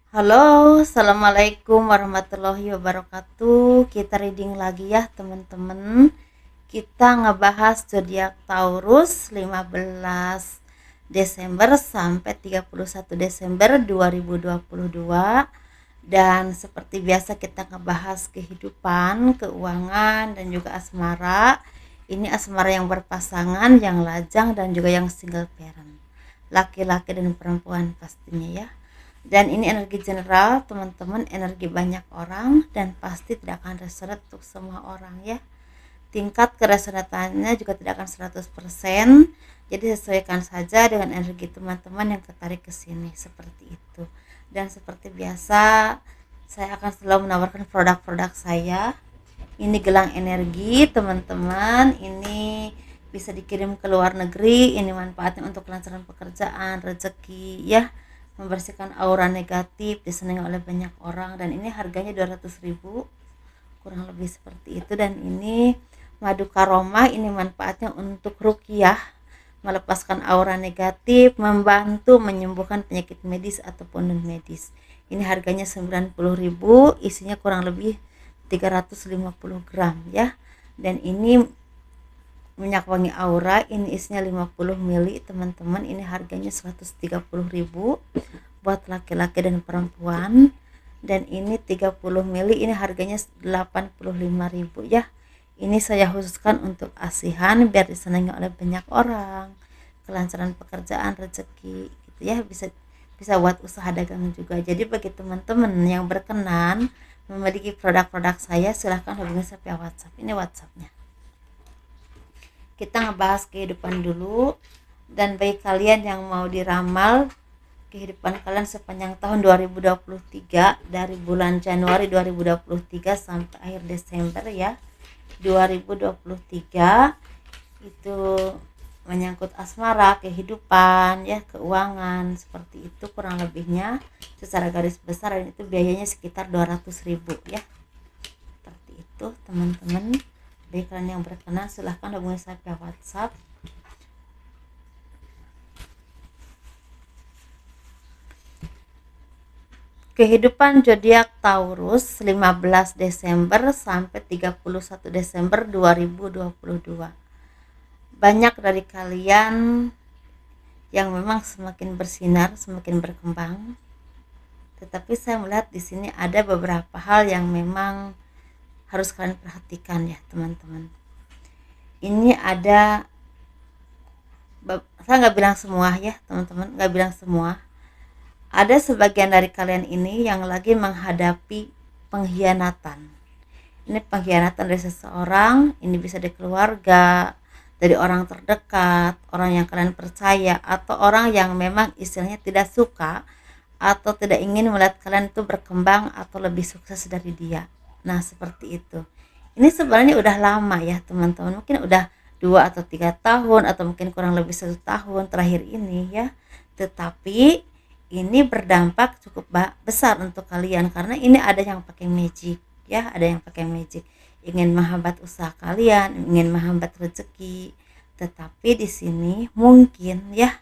Halo, assalamualaikum warahmatullahi wabarakatuh. Kita reading lagi ya, teman-teman. Kita ngebahas zodiak Taurus 15 Desember sampai 31 Desember 2022. Dan seperti biasa kita ngebahas kehidupan, keuangan, dan juga asmara. Ini asmara yang berpasangan, yang lajang, dan juga yang single parent. Laki-laki dan perempuan pastinya ya. Dan ini energi general teman-teman, energi banyak orang, dan pasti tidak akan resonate untuk semua orang ya. Tingkat keresonatannya juga tidak akan 100%, jadi sesuaikan saja dengan energi teman-teman yang tertarik ke sini, seperti itu. Dan seperti biasa, saya akan selalu menawarkan produk-produk saya. Ini gelang energi teman-teman, ini bisa dikirim ke luar negeri. Ini manfaatnya untuk kelancaran pekerjaan, rezeki ya, membersihkan aura negatif, disenangi oleh banyak orang. Dan ini harganya 200.000, kurang lebih seperti itu. Dan ini madu karomah, ini manfaatnya untuk ruqyah, melepaskan aura negatif, membantu menyembuhkan penyakit medis ataupun non medis. Ini harganya 90.000, isinya kurang lebih 350 gram ya. Dan ini minyak wangi aura, ini isinya 50 ml teman-teman. Ini harganya 130.000 buat laki-laki dan perempuan. Dan ini 30 ml, ini harganya 85.000 ya. Ini saya khususkan untuk asihan biar disenangi oleh banyak orang, kelancaran pekerjaan, rezeki gitu ya. Bisa buat usaha dagang juga. Jadi bagi teman-teman yang berkenan memiliki produk-produk saya, silahkan hubungi saya via WhatsApp. Ini WhatsAppnya. Kita ngebahas kehidupan dulu. Dan bagi kalian yang mau diramal kehidupan kalian sepanjang tahun 2023, dari bulan Januari 2023 sampai akhir Desember ya 2023, itu menyangkut asmara, kehidupan ya, keuangan, seperti itu kurang lebihnya secara garis besar. Dan itu biayanya sekitar 200.000 ya, seperti itu teman-teman. Bagi kalian yang berkenan silahkan hubungi saya via WhatsApp. Kehidupan zodiak Taurus 15 Desember sampai 31 Desember 2022. Banyak dari kalian yang memang semakin bersinar, semakin berkembang. Tetapi saya melihat di sini ada beberapa hal yang memang harus kalian perhatikan ya, teman-teman. Ini ada, saya nggak bilang semua ya, teman-teman, nggak bilang semua. Ada sebagian dari kalian ini yang lagi menghadapi pengkhianatan. Ini pengkhianatan dari seseorang, ini bisa dari keluarga, dari orang terdekat, orang yang kalian percaya, atau orang yang memang istilahnya tidak suka atau tidak ingin melihat kalian itu berkembang atau lebih sukses dari dia. Nah, seperti itu. Ini sebenarnya udah lama ya, teman-teman. Mungkin udah 2 atau 3 tahun, atau mungkin kurang lebih 1 tahun terakhir ini ya. Tetapi ini berdampak cukup besar untuk kalian, karena ini ada yang pakai magic ya, ada yang pakai magic, ingin menghambat usaha kalian, ingin menghambat rezeki. Tetapi di sini mungkin ya,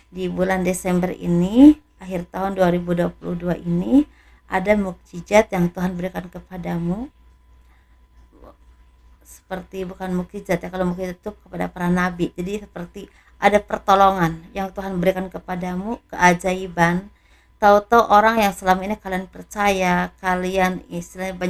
di bulan Desember ini, akhir tahun 2022 ini, ada mukjizat yang Tuhan berikan kepadamu. Seperti, bukan mukjizat ya, kalau mukjizat itu kepada para nabi. Jadi seperti ada pertolongan yang Tuhan berikan kepadamu, keajaiban. Tahu-tahu orang yang selama ini kalian percaya, kalian istilahnya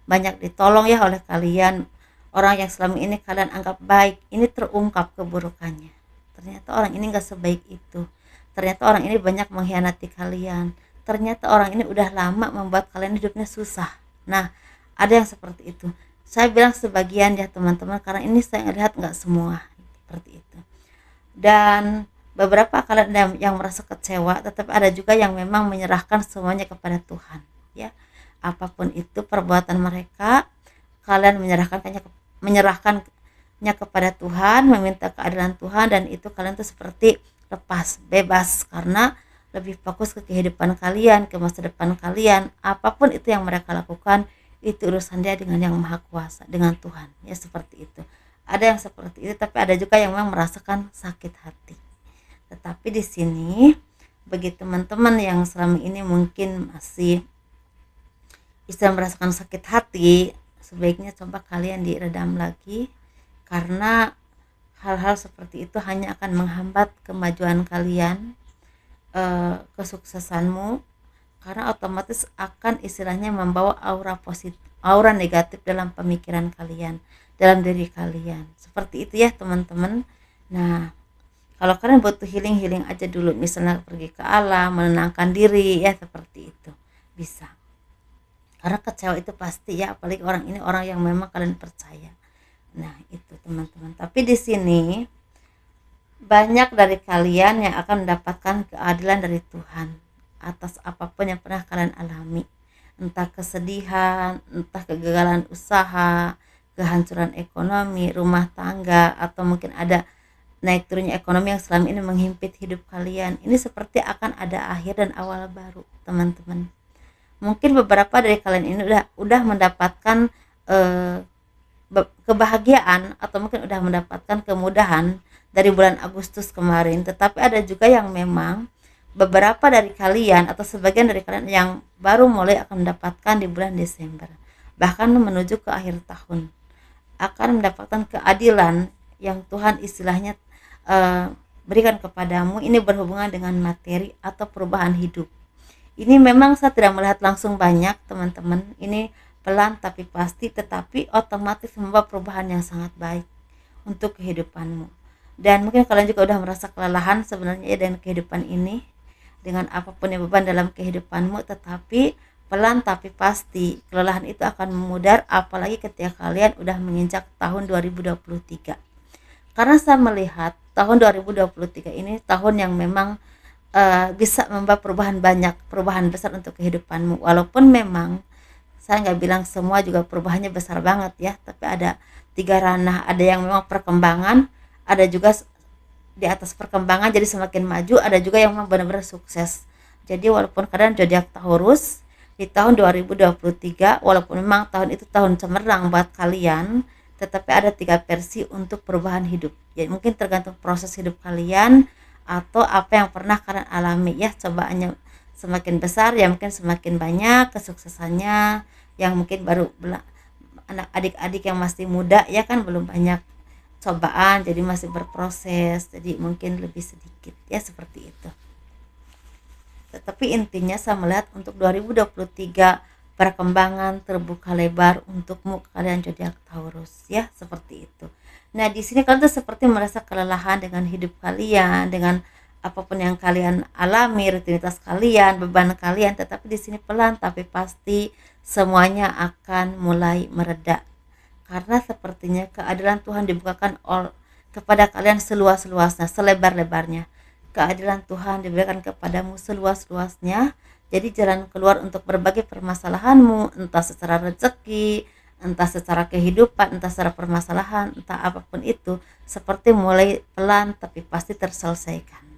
banyak ditolong ya oleh kalian, orang yang selama ini kalian anggap baik, ini terungkap keburukannya. Ternyata orang ini gak sebaik itu. Ternyata orang ini banyak mengkhianati kalian. Ternyata orang ini udah lama membuat kalian hidupnya susah. Nah, ada yang seperti itu. Saya bilang sebagian ya, teman-teman, karena ini saya lihat nggak semua seperti itu. Dan beberapa kalian yang merasa kecewa, tetapi ada juga yang memang menyerahkan semuanya kepada Tuhan ya. Apapun itu perbuatan mereka, kalian menyerahkannya kepada Tuhan, meminta keadilan Tuhan. Dan itu kalian tuh seperti lepas, bebas, karena lebih fokus ke kehidupan kalian, ke masa depan kalian. Apapun itu yang mereka lakukan, itu urusan dia dengan yang maha kuasa, dengan Tuhan ya, seperti itu. Ada yang seperti itu, tapi ada juga yang memang merasakan sakit hati. Tetapi di sini bagi teman-teman yang selama ini mungkin masih bisa merasakan sakit hati, sebaiknya coba kalian diredam lagi, karena hal-hal seperti itu hanya akan menghambat kemajuan kalian, kesuksesanmu, karena otomatis akan istilahnya membawa aura negatif dalam pemikiran kalian, dalam diri kalian. Seperti itu ya teman-teman. Nah, kalau kalian butuh healing aja dulu, misalnya pergi ke alam, menenangkan diri ya, seperti itu bisa. Karena kecewa itu pasti ya, apalagi orang ini orang yang memang kalian percaya. Nah, itu teman-teman. Tapi di sini banyak dari kalian yang akan mendapatkan keadilan dari Tuhan atas apapun yang pernah kalian alami. Entah kesedihan, entah kegagalan usaha, kehancuran ekonomi, rumah tangga, atau mungkin ada naik turunnya ekonomi yang selama ini menghimpit hidup kalian. Ini seperti akan ada akhir dan awal baru, teman-teman. Mungkin beberapa dari kalian ini udah mendapatkan kebahagiaan atau mungkin udah mendapatkan kemudahan dari bulan Agustus kemarin, tetapi ada juga yang memang beberapa dari kalian atau sebagian dari kalian yang baru mulai akan mendapatkan di bulan Desember, bahkan menuju ke akhir tahun akan mendapatkan keadilan yang Tuhan istilahnya berikan kepadamu. Ini berhubungan dengan materi atau perubahan hidup. Ini memang saya tidak melihat langsung banyak teman-teman, ini pelan tapi pasti, tetapi otomatis membawa perubahan yang sangat baik untuk kehidupanmu. Dan mungkin kalian juga udah merasa kelelahan sebenarnya ya dengan kehidupan ini, dengan apapun yang beban dalam kehidupanmu, tetapi pelan tapi pasti kelelahan itu akan memudar, apalagi ketika kalian udah menginjak tahun 2023. Karena saya melihat tahun 2023 ini tahun yang memang bisa membawa perubahan besar untuk kehidupanmu. Walaupun memang saya nggak bilang semua juga perubahannya besar banget ya, tapi ada 3 ranah. Ada yang memang perkembangan, ada juga di atas perkembangan jadi semakin maju, ada juga yang memang benar-benar sukses. Jadi walaupun kalian zodiak Taurus di tahun 2023, walaupun memang tahun itu tahun cemerlang buat kalian, tetapi ada 3 versi untuk perubahan hidup. Jadi mungkin tergantung proses hidup kalian atau apa yang pernah kalian alami ya. Cobaannya semakin besar ya mungkin semakin banyak kesuksesannya. Yang mungkin baru anak adik-adik yang masih muda ya kan belum banyak cobaan, jadi masih berproses, jadi mungkin lebih sedikit ya, seperti itu. Tetapi intinya saya melihat untuk 2023 perkembangan terbuka lebar untukmu kalian zodiak Taurus ya, seperti itu. Nah, di sini kalian tuh seperti merasa kelelahan dengan hidup kalian, dengan apapun yang kalian alami, rutinitas kalian, beban kalian, tetapi di sini pelan tapi pasti semuanya akan mulai mereda. Karena sepertinya keadilan Tuhan dibukakan kepada kalian seluas-luasnya, selebar-lebarnya. Keadilan Tuhan diberikan kepadamu seluas-luasnya. Jadi jalan keluar untuk berbagai permasalahanmu, entah secara rezeki, entah secara kehidupan, entah secara permasalahan, entah apapun itu, seperti mulai pelan tapi pasti terselesaikan.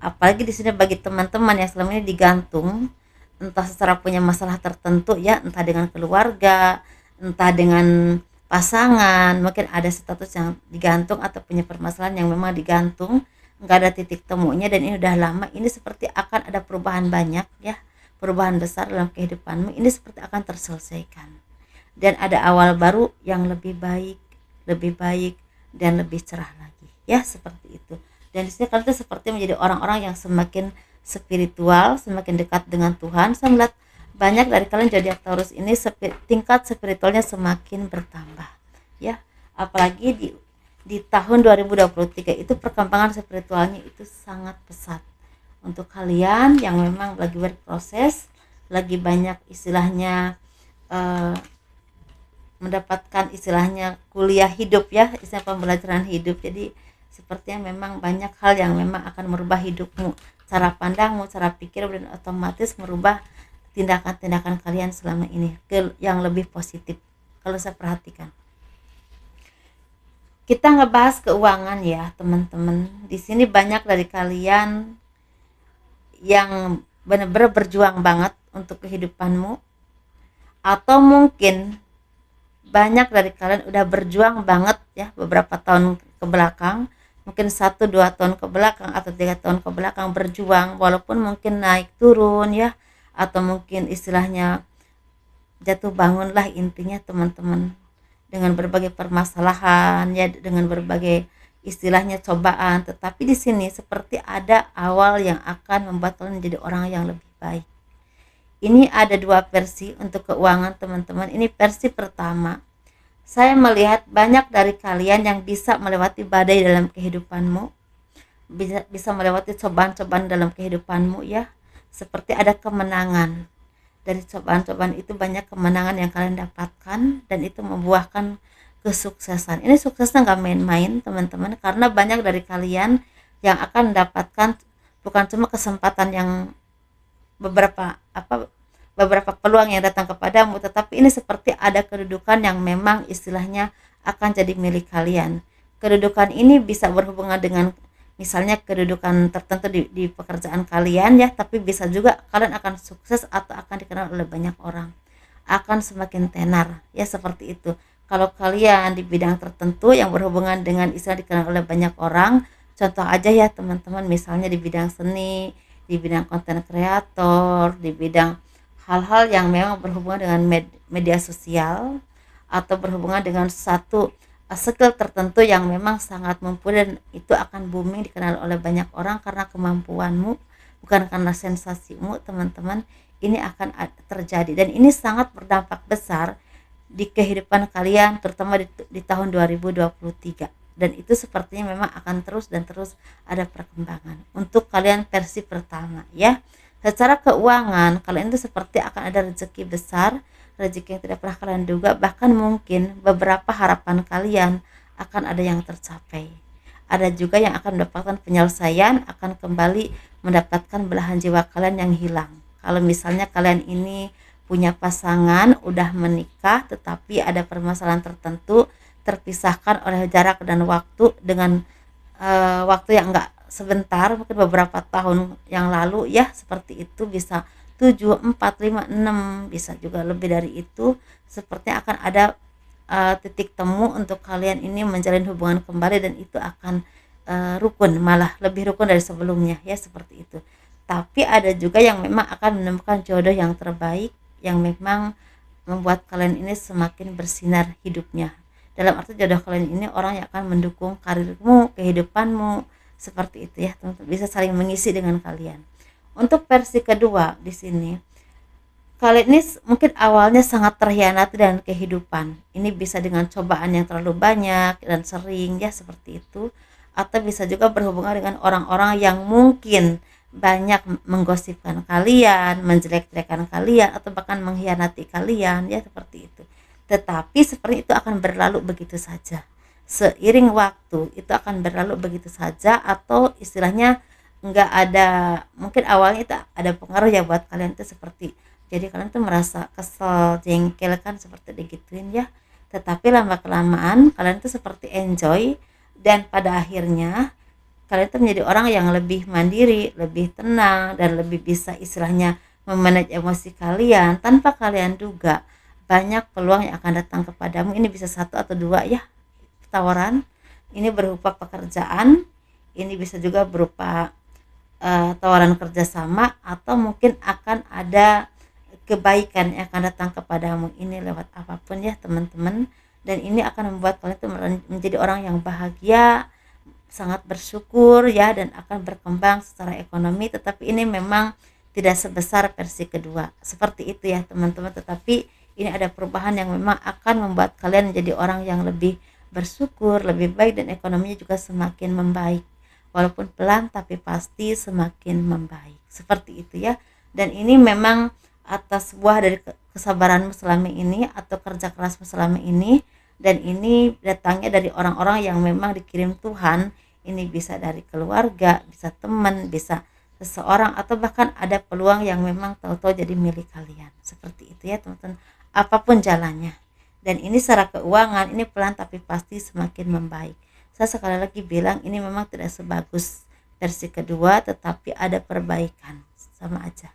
Apalagi di sini bagi teman-teman yang selama ini digantung, entah secara punya masalah tertentu ya, entah dengan keluarga, entah dengan pasangan, mungkin ada status yang digantung atau punya permasalahan yang memang digantung, nggak ada titik temunya dan ini udah lama. Ini seperti akan ada perubahan banyak ya, perubahan besar dalam kehidupanmu, ini seperti akan terselesaikan dan ada awal baru yang lebih baik dan lebih cerah lagi ya, seperti itu. Dan di sini kalian tuh seperti menjadi orang-orang yang semakin spiritual, semakin dekat dengan Tuhan. Saya melihat banyak dari kalian zodiak Taurus ini tingkat spiritualnya semakin bertambah ya, apalagi di tahun 2023 itu perkembangan spiritualnya itu sangat pesat untuk kalian yang memang lagi berproses, lagi banyak istilahnya mendapatkan istilahnya kuliah hidup ya, istilah pembelajaran hidup. Jadi sepertinya memang banyak hal yang memang akan merubah hidupmu, cara pandangmu, cara pikir, dan otomatis merubah tindakan-tindakan kalian selama ini ke yang lebih positif. Kalau saya perhatikan, kita ngebahas keuangan ya teman-teman. Di sini banyak dari kalian yang benar-benar berjuang banget untuk kehidupanmu, atau mungkin banyak dari kalian udah berjuang banget ya beberapa tahun ke belakang, mungkin 1-2 tahun ke belakang atau 3 tahun ke belakang berjuang, walaupun mungkin naik turun ya, atau mungkin istilahnya jatuh bangun lah intinya teman-teman, dengan berbagai permasalahan ya, dengan berbagai istilahnya cobaan, tetapi di sini seperti ada awal yang akan membuat kalian menjadi orang yang lebih baik. Ini ada dua versi untuk keuangan teman-teman. Ini versi pertama. Saya melihat banyak dari kalian yang bisa melewati badai dalam kehidupanmu, bisa melewati cobaan-cobaan dalam kehidupanmu ya. Seperti ada kemenangan. Dari cobaan-cobaan itu banyak kemenangan yang kalian dapatkan dan itu membuahkan kesuksesan. Ini suksesnya nggak main-main teman-teman, karena banyak dari kalian yang akan mendapatkan bukan cuma kesempatan yang beberapa peluang yang datang kepadamu, tetapi ini seperti ada kedudukan yang memang istilahnya akan jadi milik kalian. Kedudukan ini bisa berhubungan dengan misalnya kedudukan tertentu di pekerjaan kalian ya, tapi bisa juga kalian akan sukses atau akan dikenal oleh banyak orang, akan semakin tenar ya, seperti itu. Kalau kalian di bidang tertentu yang berhubungan dengan istilah dikenal oleh banyak orang, contoh aja ya teman-teman, misalnya di bidang seni, di bidang konten kreator, di bidang hal-hal yang memang berhubungan dengan media sosial, atau berhubungan dengan satu skill tertentu yang memang sangat mumpuni dan itu akan booming, dikenal oleh banyak orang karena kemampuanmu, bukan karena sensasimu teman-teman. Ini akan terjadi dan ini sangat berdampak besar di kehidupan kalian, terutama di tahun 2023, dan itu sepertinya memang akan terus dan terus ada perkembangan untuk kalian versi pertama ya. Secara keuangan kalian itu seperti akan ada rezeki besar, rezeki yang tidak pernah kalian duga, bahkan mungkin beberapa harapan kalian akan ada yang tercapai. Ada juga yang akan mendapatkan penyelesaian, akan kembali mendapatkan belahan jiwa kalian yang hilang. Kalau misalnya kalian ini punya pasangan, udah menikah, tetapi ada permasalahan tertentu, terpisahkan oleh jarak dan waktu, dengan waktu yang enggak sebentar, mungkin beberapa tahun yang lalu ya, seperti itu, bisa 7, 4, 5, 6, bisa juga lebih dari itu. Sepertinya akan ada titik temu untuk kalian ini menjalin hubungan kembali, dan itu akan rukun, malah lebih rukun dari sebelumnya ya, seperti itu. Tapi ada juga yang memang akan menemukan jodoh yang terbaik, yang memang membuat kalian ini semakin bersinar hidupnya. Dalam arti jodoh kalian ini orang yang akan mendukung karirmu, kehidupanmu, seperti itu ya teman-teman, bisa saling mengisi dengan kalian. Untuk versi kedua di sini, kalian ini mungkin awalnya sangat terhianati dengan kehidupan. Ini bisa dengan cobaan yang terlalu banyak dan sering ya, seperti itu. Atau bisa juga berhubungan dengan orang-orang yang mungkin banyak menggosipkan kalian, menjelek-jelekan kalian, atau bahkan mengkhianati kalian ya, seperti itu. Tetapi seperti itu akan berlalu begitu saja. Seiring waktu itu akan berlalu begitu saja, atau istilahnya nggak ada, mungkin awalnya itu ada pengaruh ya buat kalian itu, seperti jadi kalian tuh merasa kesel, jengkel kan, seperti digituin ya. Tetapi lama kelamaan kalian tuh seperti enjoy, dan pada akhirnya kalian tuh menjadi orang yang lebih mandiri, lebih tenang, dan lebih bisa istilahnya memanage emosi kalian. Tanpa kalian duga, banyak peluang yang akan datang kepadamu. Ini bisa 1 atau 2 ya tawaran. Ini berupa pekerjaan, ini bisa juga berupa tawaran kerjasama, atau mungkin akan ada kebaikan yang akan datang kepadamu ini lewat apapun ya teman-teman. Dan ini akan membuat kalian itu menjadi orang yang bahagia, sangat bersyukur ya, dan akan berkembang secara ekonomi. Tetapi ini memang tidak sebesar versi kedua, seperti itu ya teman-teman. Tetapi ini ada perubahan yang memang akan membuat kalian menjadi orang yang lebih bersyukur, lebih baik, dan ekonominya juga semakin membaik, walaupun pelan tapi pasti semakin membaik, seperti itu ya. Dan ini memang atas buah dari kesabaranmu selama ini atau kerja kerasmu selama ini, dan ini datangnya dari orang-orang yang memang dikirim Tuhan. Ini bisa dari keluarga, bisa teman, bisa seseorang, atau bahkan ada peluang yang memang tahu-tahu jadi milik kalian, seperti itu ya teman-teman, apapun jalannya. Dan ini secara keuangan ini pelan tapi pasti semakin membaik. Saya sekali lagi bilang, ini memang tidak sebagus versi kedua, tetapi ada perbaikan, sama aja.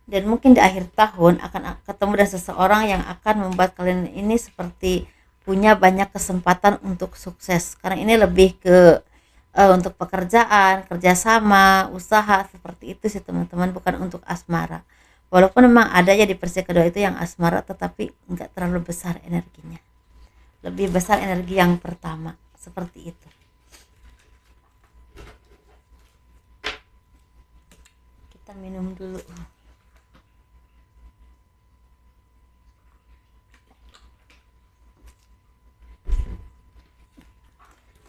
Dan mungkin di akhir tahun akan ketemu dengan seseorang yang akan membuat kalian ini seperti punya banyak kesempatan untuk sukses. Karena ini lebih ke untuk pekerjaan, kerjasama, usaha seperti itu sih teman-teman, bukan untuk asmara. Walaupun memang ada ya di versi kedua itu yang asmara, tetapi nggak terlalu besar energinya. Lebih besar energi yang pertama, seperti itu. Kita minum dulu.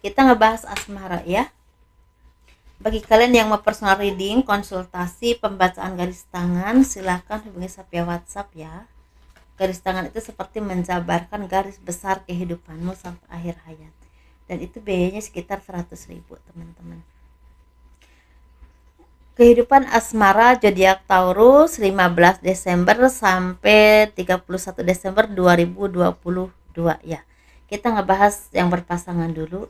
Kita ngebahas asmara ya. Bagi kalian yang mau personal reading, konsultasi, pembacaan garis tangan, silahkan hubungi saya via WhatsApp ya. Garis tangan itu seperti menjabarkan garis besar kehidupanmu sampai akhir hayat. Dan itu biayanya sekitar 100.000 teman-teman. Kehidupan asmara zodiak Taurus 15 Desember sampai 31 Desember 2022 ya. Kita ngebahas yang berpasangan dulu.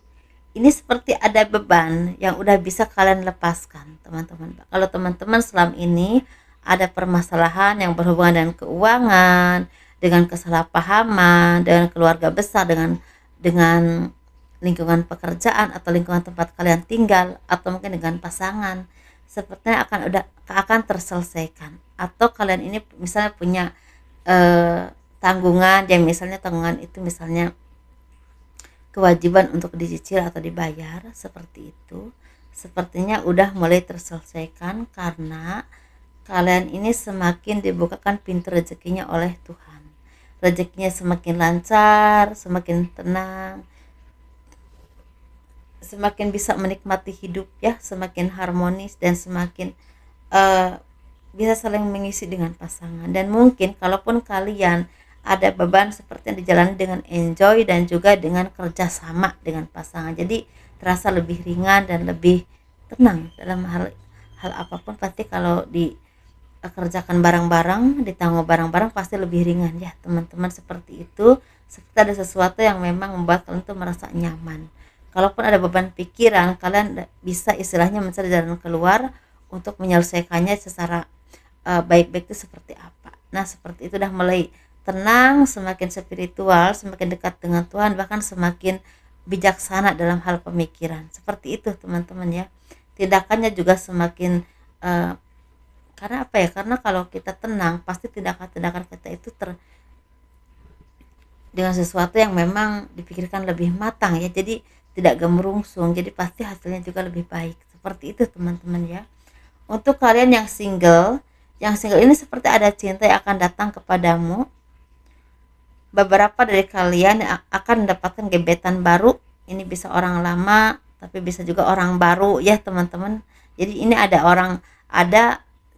Ini seperti ada beban yang udah bisa kalian lepaskan teman-teman. Kalau teman-teman selama ini ada permasalahan yang berhubungan dengan keuangan, dengan kesalahpahaman, dengan keluarga besar, dengan lingkungan pekerjaan atau lingkungan tempat kalian tinggal, atau mungkin dengan pasangan, sepertinya akan terselesaikan. Atau kalian ini misalnya punya tanggungan yang misalnya tanggungan itu misalnya kewajiban untuk dicicil atau dibayar, seperti itu sepertinya udah mulai terselesaikan karena kalian ini semakin dibukakan pintu rezekinya oleh Tuhan. Rezekinya semakin lancar, semakin tenang, semakin bisa menikmati hidup ya, semakin harmonis dan semakin bisa saling mengisi dengan pasangan. Dan mungkin kalaupun kalian ada beban seperti yang dijalani dengan enjoy dan juga dengan kerjasama dengan pasangan, jadi terasa lebih ringan dan lebih tenang dalam hal apapun. Pasti kalau dikerjakan bareng-bareng, ditanggung bareng-bareng, pasti lebih ringan ya teman-teman. Seperti itu, seperti ada sesuatu yang memang membuat kalian tuh merasa nyaman. Kalaupun ada beban pikiran, kalian bisa istilahnya mencari jalan keluar untuk menyelesaikannya secara baik-baik itu seperti apa. Nah seperti itu udah mulai tenang, semakin spiritual, semakin dekat dengan Tuhan, bahkan semakin bijaksana dalam hal pemikiran. Seperti itu teman-teman ya. Tindakannya juga semakin karena apa ya? Karena kalau kita tenang, pasti tindakan-tindakan kita itu dengan sesuatu yang memang dipikirkan lebih matang ya. Jadi tidak gemerungsung, jadi pasti hasilnya juga lebih baik. Seperti itu teman-teman ya. Untuk kalian yang single ini seperti ada cinta yang akan datang kepadamu. Beberapa dari kalian akan mendapatkan gebetan baru. Ini bisa orang lama, tapi bisa juga orang baru ya teman-teman. Jadi ini ada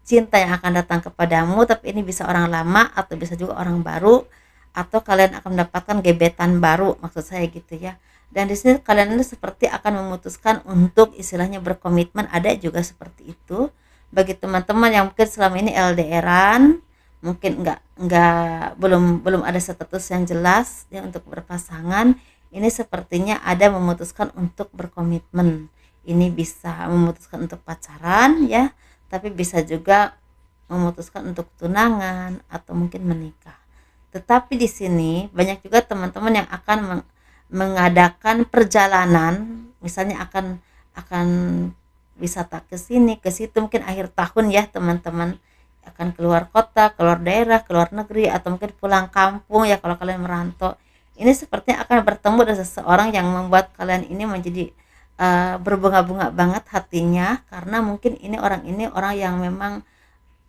cinta yang akan datang kepadamu, tapi ini bisa orang lama atau bisa juga orang baru, atau kalian akan mendapatkan gebetan baru, maksud saya gitu ya. Dan di sini kalian itu seperti akan memutuskan untuk istilahnya berkomitmen, ada juga seperti itu. Bagi teman-teman yang mungkin selama ini LDRan, mungkin belum ada status yang jelas ya untuk berpasangan, ini sepertinya ada memutuskan untuk berkomitmen. Ini bisa memutuskan untuk pacaran ya, tapi bisa juga memutuskan untuk tunangan atau mungkin menikah. Tetapi di sini banyak juga teman-teman yang akan mengadakan perjalanan, misalnya akan wisata ke sini ke situ, mungkin akhir tahun ya teman-teman, akan keluar kota, keluar daerah, keluar negeri, atau mungkin pulang kampung ya kalau kalian merantau. Ini sepertinya akan bertemu dengan seseorang yang membuat kalian ini menjadi berbunga-bunga banget hatinya, karena mungkin orang yang memang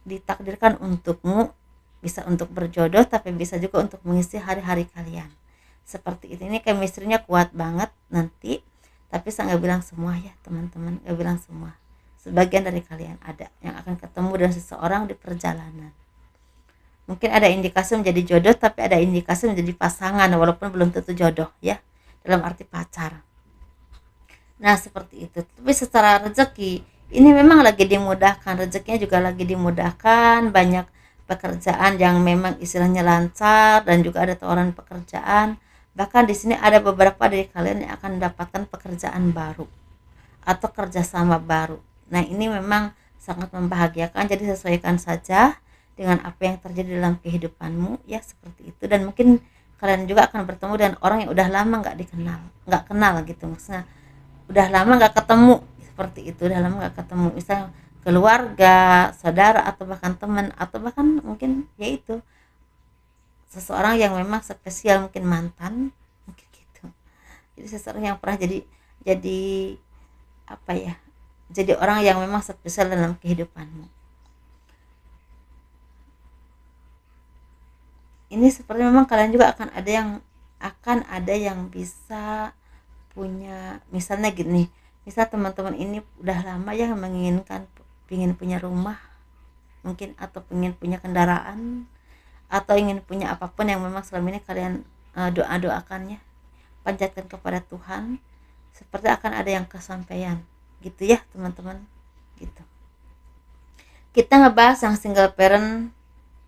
ditakdirkan untukmu, bisa untuk berjodoh, tapi bisa juga untuk mengisi hari-hari kalian. Seperti itu. Ini chemistry-nya kuat banget nanti, tapi saya nggak bilang semua ya teman-teman, nggak bilang semua. Sebagian dari kalian ada yang akan ketemu dengan seseorang di perjalanan. Mungkin ada indikasi menjadi jodoh, tapi ada indikasi menjadi pasangan walaupun belum tentu jodoh ya, dalam arti pacar. Nah seperti itu. Tapi secara rezeki ini memang lagi dimudahkan, rezekinya juga lagi dimudahkan, banyak pekerjaan yang memang istilahnya lancar dan juga ada tawaran pekerjaan. Bahkan di sini ada beberapa dari kalian yang akan mendapatkan pekerjaan baru atau kerjasama baru. Nah ini memang sangat membahagiakan, jadi sesuaikan saja dengan apa yang terjadi dalam kehidupanmu ya, seperti itu. Dan mungkin kalian juga akan bertemu dengan orang yang udah lama nggak kenal gitu, maksudnya udah lama nggak ketemu, seperti itu, udah lama nggak ketemu, misalnya keluarga, saudara, atau bahkan teman, atau bahkan mungkin yaitu seseorang yang memang spesial, mungkin mantan, mungkin gitu. Jadi seseorang yang pernah jadi apa ya, jadi orang yang memang spesial dalam kehidupanmu. Ini seperti memang kalian juga akan ada yang bisa punya, misalnya gini, misal teman-teman ini udah lama ya menginginkan, ingin punya rumah mungkin, atau ingin punya kendaraan, atau ingin punya apapun yang memang selama ini kalian doa-doakannya, panjatkan kepada Tuhan, seperti akan ada yang kesampaian gitu ya teman-teman gitu. Kita ngebahas yang single parent,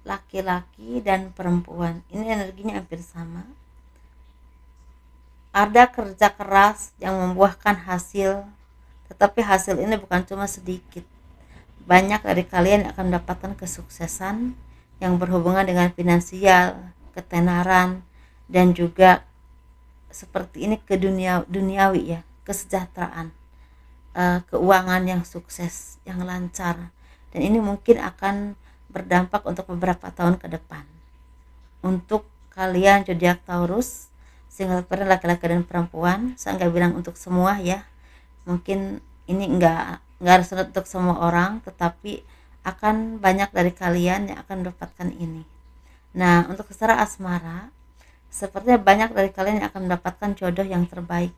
laki-laki dan perempuan, ini energinya hampir sama. Ada kerja keras yang membuahkan hasil, tetapi hasil ini bukan cuma sedikit. Banyak dari kalian yang akan mendapatkan kesuksesan yang berhubungan dengan finansial, ketenaran, dan juga seperti ini ke duniawi ya, kesejahteraan, keuangan yang sukses, yang lancar. Dan ini mungkin akan berdampak untuk beberapa tahun ke depan. Untuk kalian zodiak Taurus, single parent laki-laki dan perempuan, saya nggak bilang untuk semua ya, mungkin ini nggak harus untuk semua orang, tetapi akan banyak dari kalian yang akan mendapatkan ini. Nah, untuk secara asmara, sepertinya banyak dari kalian yang akan mendapatkan jodoh yang terbaik.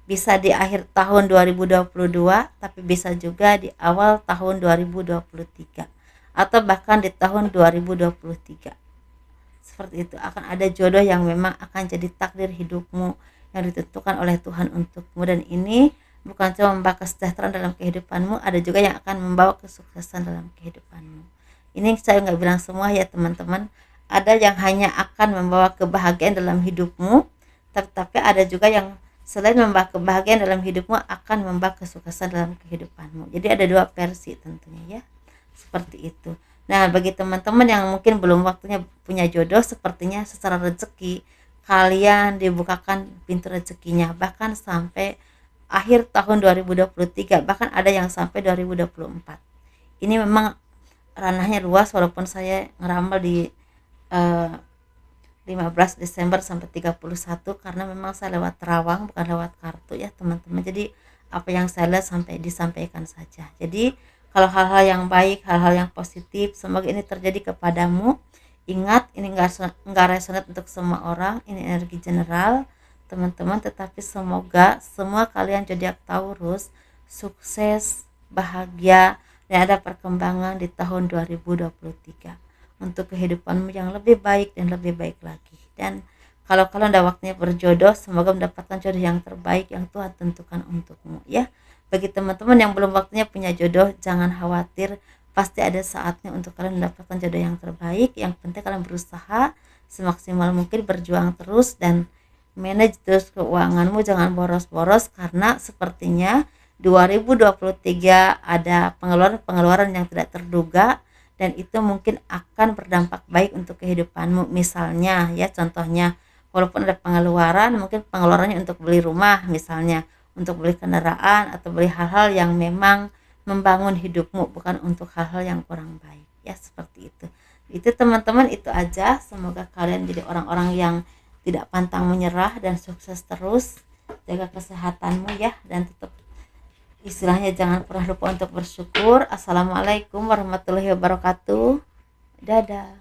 Bisa di akhir tahun 2022, tapi bisa juga di awal tahun 2023, atau bahkan di tahun 2023. Seperti itu, akan ada jodoh yang memang akan jadi takdir hidupmu yang ditentukan oleh Tuhan untukmu. Dan ini bukan cuma membawa kesejahteraan dalam kehidupanmu, ada juga yang akan membawa kesuksesan dalam kehidupanmu. Ini saya nggak bilang semua ya teman-teman, ada yang hanya akan membawa kebahagiaan dalam hidupmu, tetapi ada juga yang selain membawa kebahagiaan dalam hidupmu akan membawa kesuksesan dalam kehidupanmu. Jadi ada dua versi tentunya ya, seperti itu. Nah, bagi teman-teman yang mungkin belum waktunya punya jodoh, sepertinya secara rezeki kalian dibukakan pintu rezekinya, bahkan sampai akhir tahun 2023, bahkan ada yang sampai 2024. Ini memang ranahnya luas, walaupun saya ngeramal di 15 Desember sampai 31, karena memang saya lewat terawang, bukan lewat kartu ya teman-teman. Jadi apa yang saya lihat sampai disampaikan saja. Jadi kalau hal-hal yang baik, hal-hal yang positif, semoga ini terjadi kepadamu. Ingat, ini enggak resonate untuk semua orang, ini energi general teman-teman, tetapi semoga semua kalian zodiak Taurus sukses, bahagia, dan ada perkembangan di tahun 2023 untuk kehidupanmu yang lebih baik dan lebih baik lagi. Dan kalau kalian udah waktunya berjodoh, semoga mendapatkan jodoh yang terbaik yang Tuhan tentukan untukmu ya. Bagi teman-teman yang belum waktunya punya jodoh, jangan khawatir, pasti ada saatnya untuk kalian mendapatkan jodoh yang terbaik. Yang penting kalian berusaha semaksimal mungkin, berjuang terus, dan manage terus keuanganmu, jangan boros-boros, karena sepertinya 2023 ada pengeluaran yang tidak terduga, dan itu mungkin akan berdampak baik untuk kehidupanmu. Misalnya ya, contohnya, walaupun ada pengeluaran, mungkin pengeluarannya untuk beli rumah misalnya, untuk beli kendaraan, atau beli hal-hal yang memang membangun hidupmu, bukan untuk hal-hal yang kurang baik ya, seperti itu. Itu teman-teman, itu aja. Semoga kalian jadi orang-orang yang tidak pantang menyerah dan sukses terus. Jaga kesehatanmu ya, dan tetap istilahnya jangan pernah lupa untuk bersyukur. Assalamualaikum warahmatullahi wabarakatuh. Dadah.